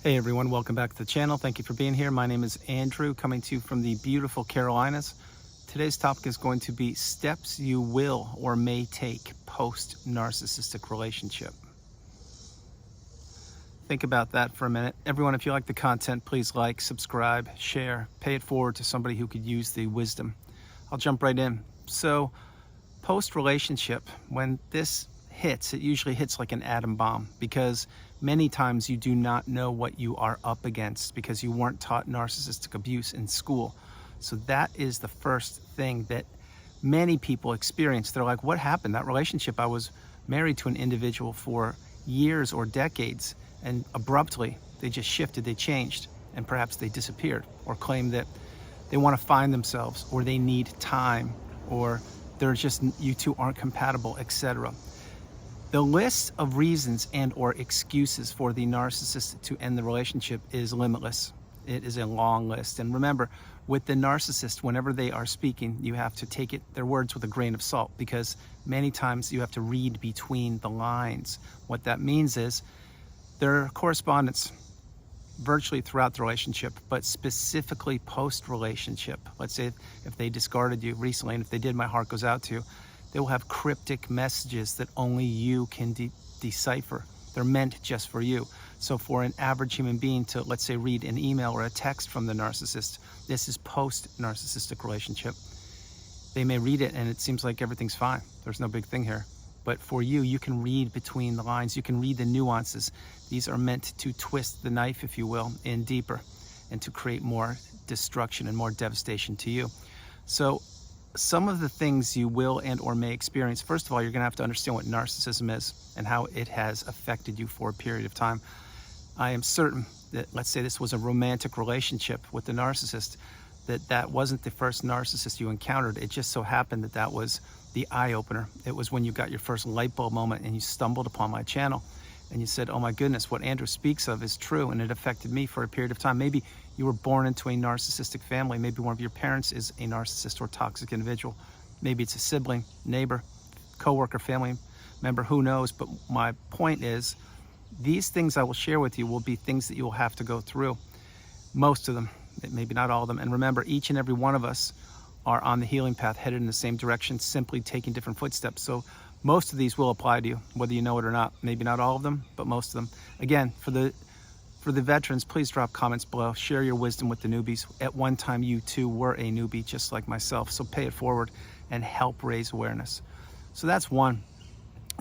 Hey everyone, welcome back to the channel. Thank you for being here. My name is Andrew, coming to you from the beautiful Carolinas. Today's topic is going to be steps you will or may take post-narcissistic relationship. Think about that for a minute. Everyone, if you like the content, please like, subscribe, share, pay it forward to somebody who could use the wisdom. I'll jump right in. So, post-relationship, when this hits, it usually hits like an atom bomb, because many times you do not know what you are up against because you weren't taught narcissistic abuse in school. So that is the first thing that many people experience. They're like, what happened? That relationship, I was married to an individual for years or decades, and abruptly they just shifted, they changed, and perhaps they disappeared, or claim that they want to find themselves, or they need time, or they're just, you two aren't compatible, etc. The list of reasons and or excuses for the narcissist to end the relationship is limitless. It is a long list. And remember, with the narcissist, whenever they are speaking, you have to take their words with a grain of salt, because many times you have to read between the lines. What that means is their correspondence virtually throughout the relationship, but specifically post-relationship. Let's say if they discarded you recently, and if they did, my heart goes out to you. They will have cryptic messages that only you can decipher. They're meant just for you. So for an average human being to, let's say, read an email or a text from the narcissist, this is post-narcissistic relationship. They may read it and it seems like everything's fine. There's no big thing here. But for you, you can read between the lines. You can read the nuances. These are meant to twist the knife, if you will, in deeper, and to create more destruction and more devastation to you. So some of the things you will and or may experience, first of all, you're going to have to understand what narcissism is and how it has affected you for a period of time. I am certain that, let's say this was a romantic relationship with the narcissist, that wasn't the first narcissist you encountered. It just so happened that that was the eye-opener. It was when you got your first light bulb moment and you stumbled upon my channel and you said, oh my goodness, what Andrew speaks of is true, and it affected me for a period of time. Maybe you were born into a narcissistic family. Maybe one of your parents is a narcissist or toxic individual. Maybe it's a sibling, neighbor, coworker, family member, who knows? But my point is, these things I will share with you will be things that you will have to go through. Most of them, maybe not all of them. And remember, each and every one of us are on the healing path, headed in the same direction, simply taking different footsteps. So most of these will apply to you, whether you know it or not. Maybe not all of them, but most of them. Again, for the veterans, please drop comments below. Share your wisdom with the newbies. At one time, you too were a newbie, just like myself. So pay it forward and help raise awareness. So that's one.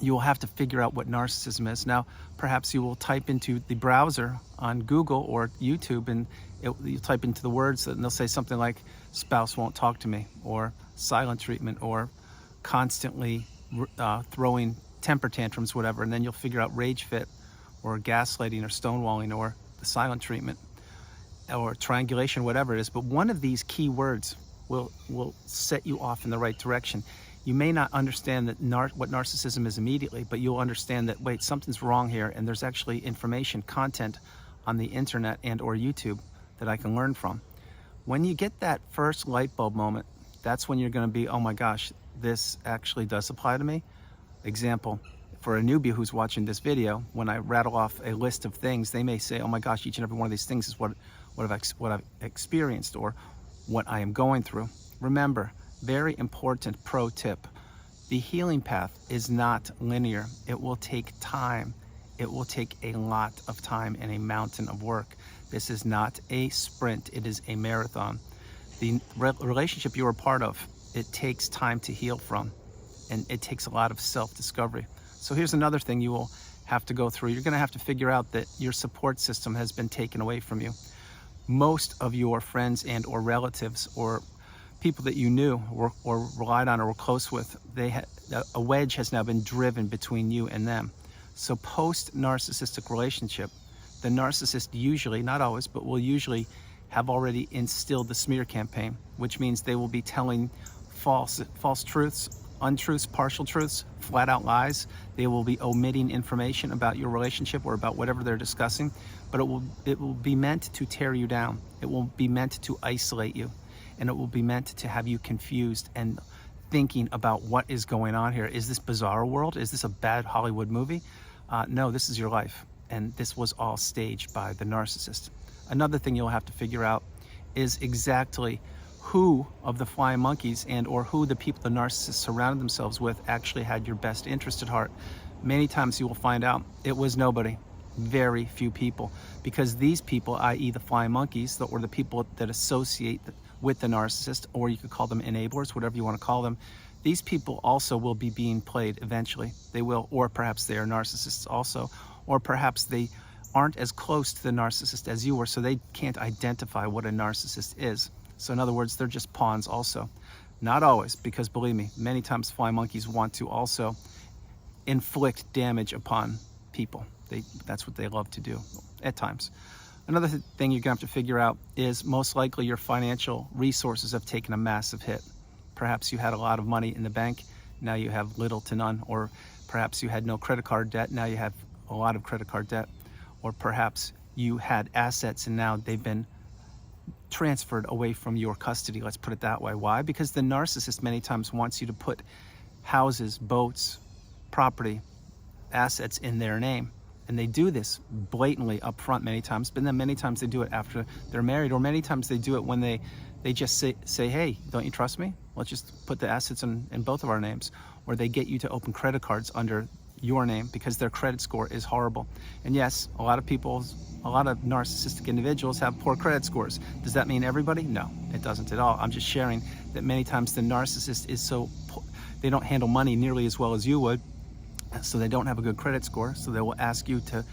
You will have to figure out what narcissism is. Now, perhaps you will type into the browser on Google or YouTube, and you type into the words, and they'll say something like, spouse won't talk to me, or silent treatment, or constantly throwing temper tantrums, whatever. And then you'll figure out rage fit, or gaslighting, or stonewalling, or the silent treatment, or triangulation, whatever it is. But one of these key words will set you off in the right direction. You may not understand that what narcissism is immediately, but you'll understand that, wait, something's wrong here, and there's actually information, content on the internet and or YouTube that I can learn from. When you get that first light bulb moment, that's when you're going to be, oh my gosh, this actually does apply to me. Example, for a newbie who's watching this video, when I rattle off a list of things, they may say, oh my gosh, each and every one of these things is what I've experienced or what I am going through. Remember, very important pro tip, the healing path is not linear. It will take time. It will take a lot of time and a mountain of work. This is not a sprint, it is a marathon. The relationship you are part of, it takes time to heal from, and it takes a lot of self-discovery. So here's another thing you will have to go through. You're gonna have to figure out that your support system has been taken away from you. Most of your friends and or relatives or people that you knew or relied on or were close with, a wedge has now been driven between you and them. So post-narcissistic relationship, the narcissist usually, not always, but will usually have already instilled the smear campaign, which means they will be telling false truths, untruths, partial truths, flat out lies. They will be omitting information about your relationship or about whatever they're discussing, but it will be meant to tear you down. It will be meant to isolate you, and it will be meant to have you confused and thinking about what is going on here. Is this bizarre world? Is this a bad Hollywood movie? No, this is your life. And this was all staged by the narcissist. Another thing you'll have to figure out is exactly who of the flying monkeys and or who the people the narcissist surrounded themselves with actually had your best interest at heart. Many times you will find out it was nobody, very few people, because these people, i.e. the flying monkeys, or the people that associate with the narcissist, or you could call them enablers, whatever you want to call them, these people also will be being played eventually. They will, or perhaps they are narcissists also, or perhaps they aren't as close to the narcissist as you are, so they can't identify what a narcissist is. So in other words, they're just pawns also. Not always, because believe me, many times flying monkeys want to also inflict damage upon people. That's what they love to do at times. Another thing you're going to have to figure out is most likely your financial resources have taken a massive hit. Perhaps you had a lot of money in the bank, now you have little to none, or perhaps you had no credit card debt, now you have a lot of credit card debt, or perhaps you had assets and now they've been transferred away from your custody, let's put it that way. Why? Because the narcissist many times wants you to put houses, boats, property, assets in their name. And they do this blatantly up front many times, but then many times they do it after they're married, or many times they do it when they just say, hey, don't you trust me? Let's just put the assets in both of our names. Or they get you to open credit cards under your name because their credit score is horrible. And yes, a lot of narcissistic individuals have poor credit scores. Does that mean everybody? No, it doesn't at all. I'm just sharing that many times the narcissist is they don't handle money nearly as well as you would, so they don't have a good credit score, so they will ask you to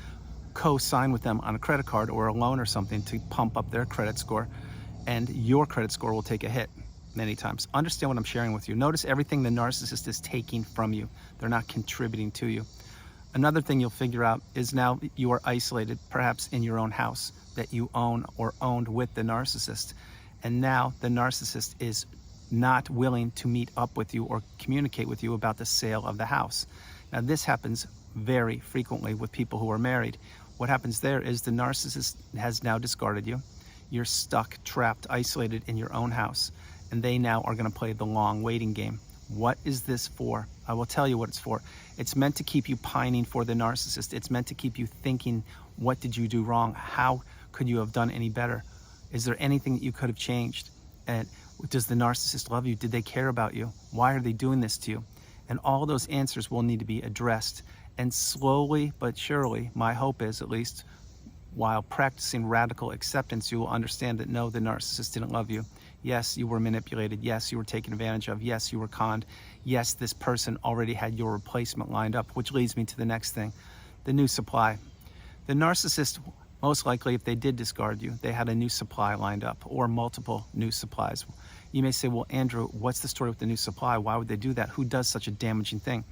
co-sign with them on a credit card or a loan or something to pump up their credit score, and your credit score will take a hit many times. Understand what I'm sharing with you. Notice everything the narcissist is taking from you. They're not contributing to you. Another thing you'll figure out is now you are isolated, perhaps in your own house that you own or owned with the narcissist. And now the narcissist is not willing to meet up with you or communicate with you about the sale of the house. Now this happens very frequently with people who are married. What happens there is the narcissist has now discarded you. You're stuck, trapped, isolated in your own house, and they now are going to play the long waiting game. What is this for? I will tell you what it's for. It's meant to keep you pining for the narcissist. It's meant to keep you thinking, what did you do wrong? How could you have done any better? Is there anything that you could have changed? And does the narcissist love you? Did they care about you? Why are they doing this to you? And all those answers will need to be addressed. And slowly but surely, my hope is, at least, while practicing radical acceptance, you will understand that no, the narcissist didn't love you. Yes, you were manipulated. Yes, you were taken advantage of. Yes, you were conned. Yes, this person already had your replacement lined up, which leads me to the next thing, the new supply. The narcissist, most likely, if they did discard you, they had a new supply lined up or multiple new supplies. You may say, well, Andrew, what's the story with the new supply? Why would they do that? Who does such a damaging thing?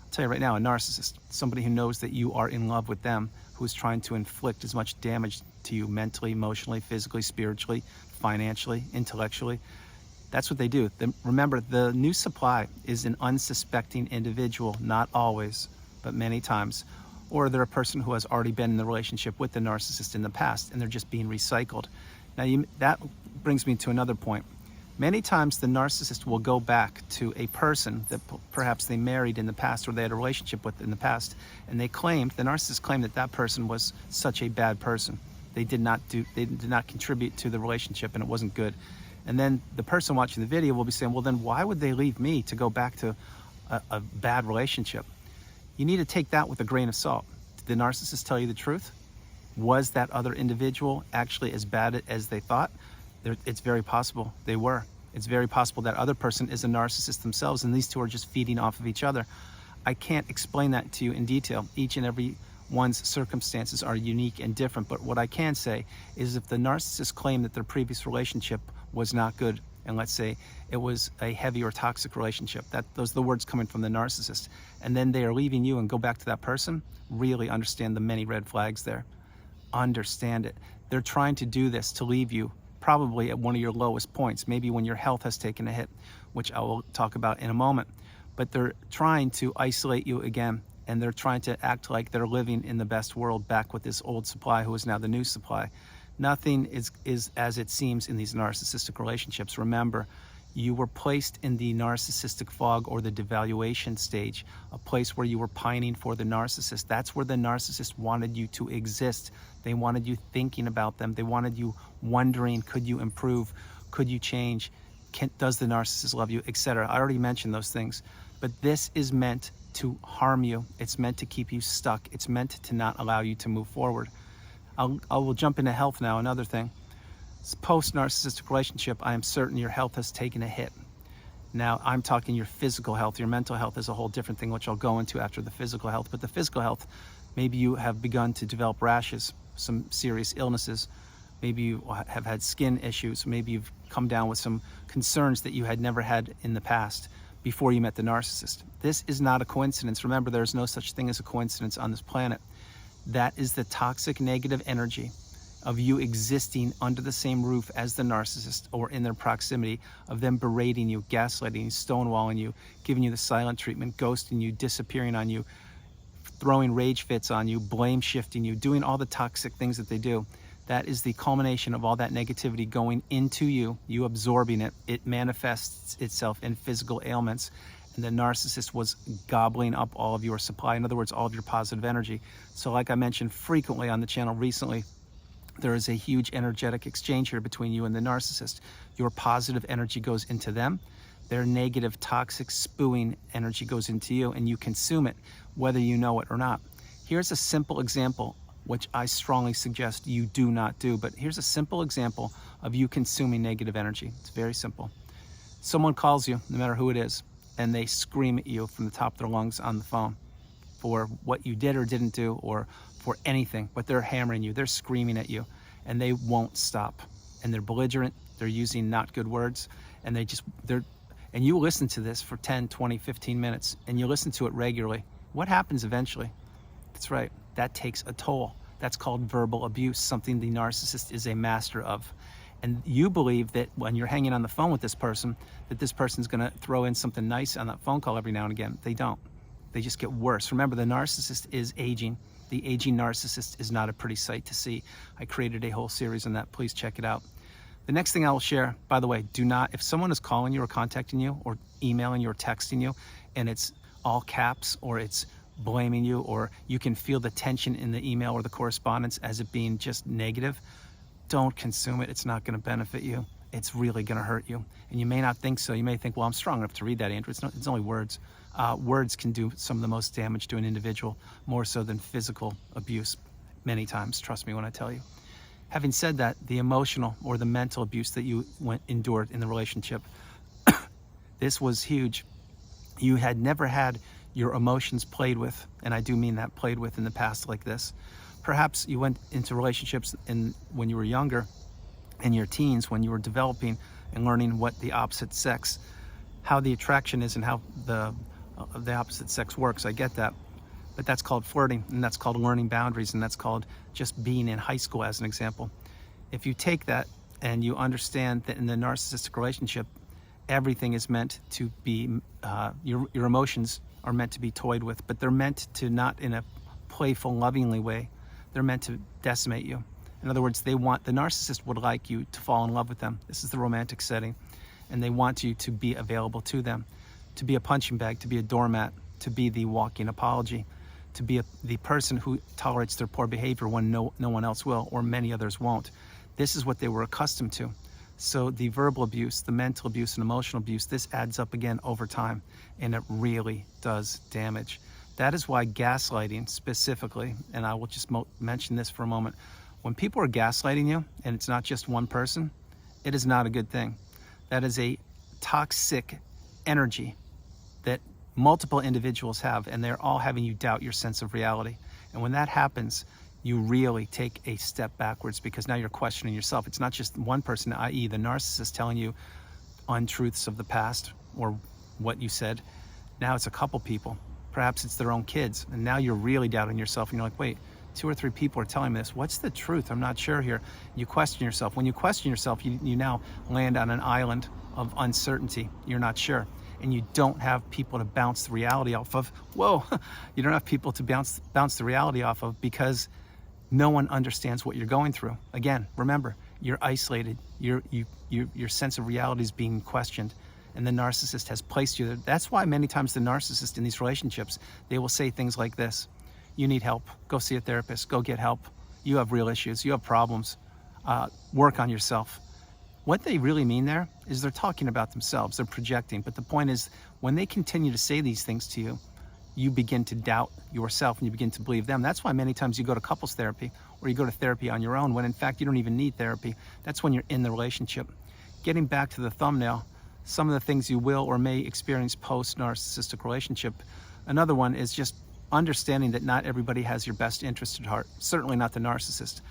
I'll tell you right now, a narcissist, somebody who knows that you are in love with them, who is trying to inflict as much damage to you mentally, emotionally, physically, spiritually, financially, intellectually. That's what they do. Remember, the new supply is an unsuspecting individual, not always, but many times. Or they're a person who has already been in the relationship with the narcissist in the past, and they're just being recycled. Now, that brings me to another point. Many times the narcissist will go back to a person that perhaps they married in the past or they had a relationship with in the past, and the narcissist claimed that that person was such a bad person. They did not contribute to the relationship and it wasn't good. And then the person watching the video will be saying, well, then why would they leave me to go back to a bad relationship? You need to take that with a grain of salt. Did the narcissist tell you the truth? Was that other individual actually as bad as they thought? It's very possible they were. It's very possible that other person is a narcissist themselves and these two are just feeding off of each other. I can't explain that to you in detail. Each and every one's circumstances are unique and different, but what I can say is if the narcissist claimed that their previous relationship was not good, and let's say it was a heavy or toxic relationship, those are the words coming from the narcissist, and then they are leaving you and go back to that person, really understand the many red flags there. Understand it. They're trying to do this to leave you probably at one of your lowest points, maybe when your health has taken a hit, which I will talk about in a moment. But they're trying to isolate you again, and they're trying to act like they're living in the best world back with this old supply who is now the new supply. Nothing is as it seems in these narcissistic relationships. Remember, You were placed in the narcissistic fog or the devaluation stage, a place where you were pining for the narcissist. That's where the narcissist wanted you to exist. They wanted you thinking about them. They wanted you wondering, could you improve? Could you change? Does the narcissist love you, etc. I already mentioned those things. But this is meant to harm you. It's meant to keep you stuck. It's meant to not allow you to move forward. I will jump into health now, another thing. Post-narcissistic relationship, I am certain your health has taken a hit. Now, I'm talking your physical health. Your mental health is a whole different thing, which I'll go into after the physical health. But the physical health, maybe you have begun to develop rashes, some serious illnesses. Maybe you have had skin issues. Maybe you've come down with some concerns that you had never had in the past before you met the narcissist. This is not a coincidence. Remember, there's no such thing as a coincidence on this planet. That is the toxic negative energy of you existing under the same roof as the narcissist or in their proximity, of them berating you, gaslighting you, stonewalling you, giving you the silent treatment, ghosting you, disappearing on you, throwing rage fits on you, blame shifting you, doing all the toxic things that they do. That is the culmination of all that negativity going into you, you absorbing it. It manifests itself in physical ailments, and the narcissist was gobbling up all of your supply. In other words, all of your positive energy. So like I mentioned frequently on the channel recently, there is a huge energetic exchange here between you and the narcissist. Your positive energy goes into them. Their negative, toxic, spewing energy goes into you, and you consume it, whether you know it or not. Here's a simple example, which I strongly suggest you do not do, but here's a simple example of you consuming negative energy. It's very simple. Someone calls you, no matter who it is, and they scream at you from the top of their lungs on the phone for what you did or didn't do, or for anything, but they're hammering you, they're screaming at you, and they won't stop. And they're belligerent, they're using not good words, and and you listen to this for 10, 20, 15 minutes, and you listen to it regularly. What happens eventually? That's right, that takes a toll. That's called verbal abuse, something the narcissist is a master of. And you believe that when you're hanging on the phone with this person, that this person's gonna throw in something nice on that phone call every now and again. They don't. They just get worse. Remember, the narcissist is aging. The aging narcissist is not a pretty sight to see. I created a whole series on that. Please check it out. The next thing I will share, by the way, do not, if someone is calling you or contacting you or emailing you or texting you, and it's all caps or it's blaming you, or you can feel the tension in the email or the correspondence as it being just negative, don't consume it. It's not going to benefit you. It's really going to hurt you. And you may not think so. You may think, well, I'm strong enough to read that, Andrew. It's only words. Words can do some of the most damage to an individual, more so than physical abuse many times. Trust me when I tell you. Having said that, the emotional or the mental abuse that you endured in the relationship, this was huge. You had never had your emotions played with, and I do mean that, played with in the past like this. Perhaps you went into relationships when you were younger, in your teens, when you were developing and learning what the opposite sex, how the attraction is and how the opposite sex works. I get that. But that's called flirting, and that's called learning boundaries, and that's called just being in high school, as an example. If you take that and you understand that in the narcissistic relationship, everything is meant to be, your emotions are meant to be toyed with, but they're meant to not in a playful, lovingly way. They're meant to decimate you. In other words, the narcissist would like you to fall in love with them. This is the romantic setting. And they want you to be available to them, to be a punching bag, to be a doormat, to be the walking apology, to be the person who tolerates their poor behavior when no one else will, or many others won't. This is what they were accustomed to. So the verbal abuse, the mental abuse, and emotional abuse, this adds up again over time, and it really does damage. That is why gaslighting specifically, and I will just mention this for a moment, when people are gaslighting you, and it's not just one person, it is not a good thing. That is a toxic energy that multiple individuals have, and they're all having you doubt your sense of reality. And when that happens, you really take a step backwards, because now you're questioning yourself. It's not just one person, i.e. the narcissist, telling you untruths of the past or what you said. Now it's a couple people. Perhaps it's their own kids. And now you're really doubting yourself, and you're like, wait, 2 or 3 people are telling me this. What's the truth? I'm not sure here. You question yourself. When you question yourself, you now land on an island of uncertainty. You're not sure. And you don't have people to bounce the reality off of. Whoa, you don't have people to bounce the reality off of, because no one understands what you're going through. Again, remember, you're isolated. Your sense of reality is being questioned. and the narcissist has placed you there. That's why many times the narcissist in these relationships, they will say things like this: you need help, go see a therapist, go get help. You have real issues, you have problems, work on yourself. What they really mean there is they're talking about themselves, they're projecting. But the point is, when they continue to say these things to you, you begin to doubt yourself and you begin to believe them. That's why many times you go to couples therapy or you go to therapy on your own, when in fact you don't even need therapy. That's when you're in the relationship. Getting back to the thumbnail, some of the things you will or may experience post-narcissistic relationship. Another one is just understanding that not everybody has your best interest at heart, certainly not the narcissist,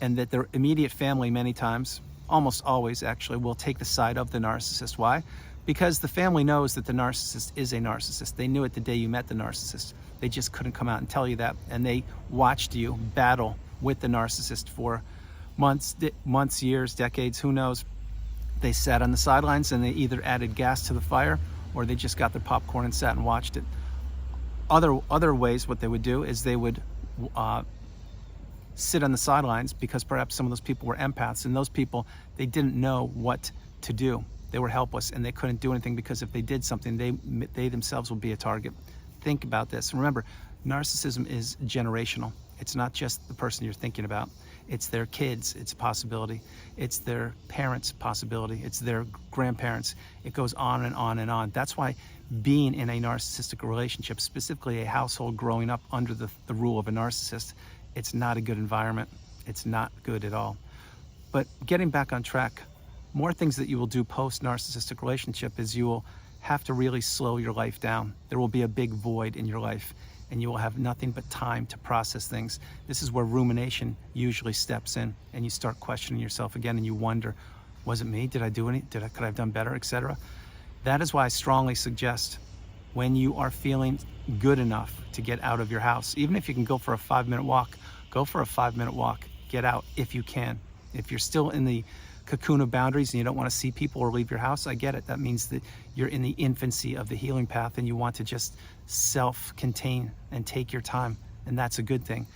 and that their immediate family many times, almost always actually, will take the side of the narcissist. Why? Because the family knows that the narcissist is a narcissist. They knew it the day you met the narcissist. They just couldn't come out and tell you that, and they watched you battle with the narcissist for months, years, decades, who knows. They sat on the sidelines and they either added gas to the fire or they just got their popcorn and sat and watched it. Other ways what they would do is they would sit on the sidelines because perhaps some of those people were empaths, and those people, they didn't know what to do. They were helpless and they couldn't do anything because if they did something, they themselves would be a target. Think about this. Remember, narcissism is generational. It's not just the person you're thinking about. It's their kids, it's a possibility. It's their parents' possibility. It's their grandparents. It goes on and on and on. That's why being in a narcissistic relationship, specifically a household growing up under the rule of a narcissist, it's not a good environment. It's not good at all. But getting back on track, more things that you will do post-narcissistic relationship is you will have to really slow your life down. There will be a big void in your life, and you will have nothing but time to process things. This is where rumination usually steps in, and you start questioning yourself again, and you wonder, was it me? Did I do any? Could I have done better, etc.? That is why I strongly suggest, when you are feeling good enough to get out of your house, even if you can go for a 5-minute walk, go for a 5-minute walk. Get out if you can. If you're still in the cocoon of boundaries and you don't want to see people or leave your house, I get it. That means that you're in the infancy of the healing path and you want to just self-contain and take your time, and that's a good thing.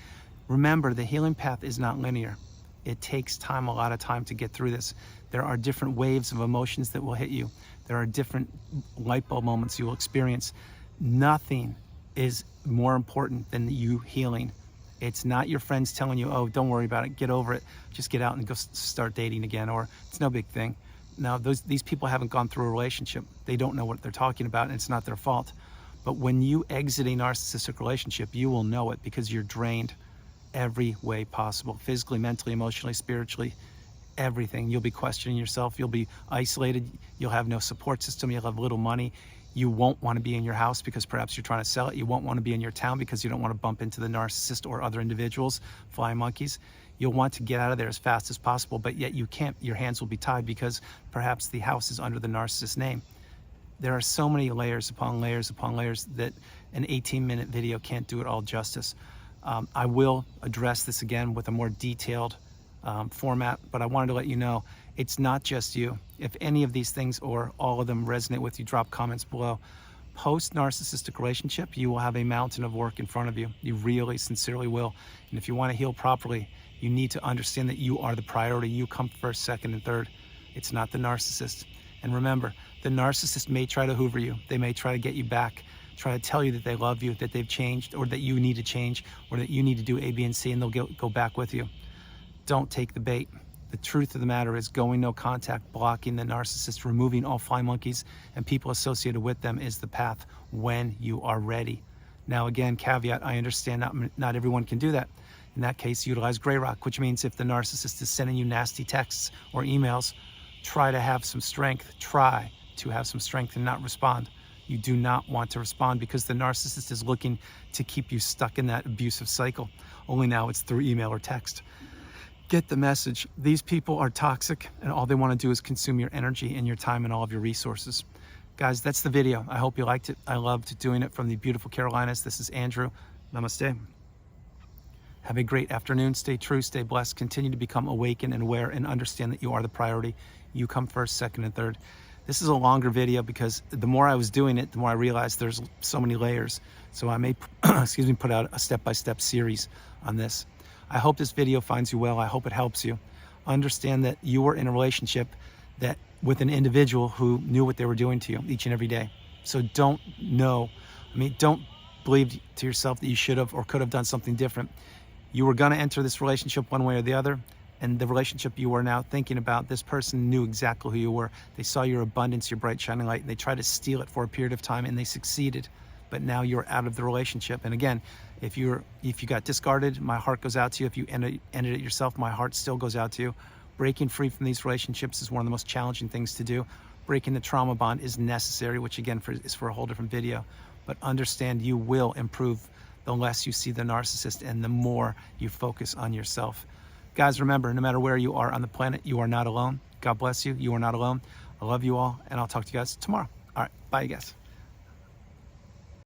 Remember, the healing path is not linear. It takes time, a lot of time, to get through this. There are different waves of emotions that will hit you. There are different light bulb moments you will experience. Nothing is more important than you healing. It's not your friends telling you, oh, don't worry about it, get over it, just get out and go start dating again, or it's no big thing. Now, these people haven't gone through a relationship. They don't know what they're talking about, and it's not their fault. But when you exit a narcissistic relationship, you will know it, because you're drained every way possible, physically, mentally, emotionally, spiritually, everything. You'll be questioning yourself. You'll be isolated. You'll have no support system. You'll have little money. You won't want to be in your house because perhaps you're trying to sell it. You won't want to be in your town because you don't want to bump into the narcissist or other individuals, flying monkeys. You'll want to get out of there as fast as possible, but yet you can't. Your hands will be tied because perhaps the house is under the narcissist's name. There are so many layers upon layers upon layers that an 18-minute video can't do it all justice. I will address this again with a more detailed format, but I wanted to let you know it's not just you. If any of these things or all of them resonate with you, drop comments below. Post-narcissistic relationship, you will have a mountain of work in front of you. You really, sincerely will. And if you want to heal properly, you need to understand that you are the priority. You come first, second, and third. It's not the narcissist. And remember, the narcissist may try to hoover you. They may try to get you back, try to tell you that they love you, that they've changed, or that you need to change, or that you need to do A, B, and C, and they'll go back with you. Don't take the bait. The truth of the matter is, going no contact, blocking the narcissist, removing all fly monkeys and people associated with them is the path when you are ready. Now again, caveat, I understand not everyone can do that. In that case, utilize Gray Rock, which means if the narcissist is sending you nasty texts or emails, try to have some strength. Try to have some strength and not respond. You do not want to respond because the narcissist is looking to keep you stuck in that abusive cycle. Only now it's through email or text. Get the message. These people are toxic, and all they want to do is consume your energy and your time and all of your resources. Guys, that's the video. I hope you liked it. I loved doing it from the beautiful Carolinas. This is Andrew. Namaste. Have a great afternoon. Stay true, stay blessed. Continue to become awakened and aware, and understand that you are the priority. You come first, second, and third. This is a longer video because the more I was doing it, the more I realized there's so many layers. So I may, put out a step-by-step series on this. I hope this video finds you well. I hope it helps you. Understand that you are in a relationship that with an individual who knew what they were doing to you each and every day. So don't believe to yourself that you should have or could have done something different. You were going to enter this relationship one way or the other, and the relationship you are now thinking about, this person knew exactly who you were. They saw your abundance, your bright shining light, and they tried to steal it for a period of time, and they succeeded. But now you're out of the relationship. And again, if you got discarded, my heart goes out to you. If you ended it yourself, my heart still goes out to you. Breaking free from these relationships is one of the most challenging things to do. Breaking the trauma bond is necessary, which again is for a whole different video. But understand, you will improve the less you see the narcissist and the more you focus on yourself. Guys, remember, no matter where you are on the planet, you are not alone. God bless you. You are not alone. I love you all, and I'll talk to you guys tomorrow. All right, bye, you guys.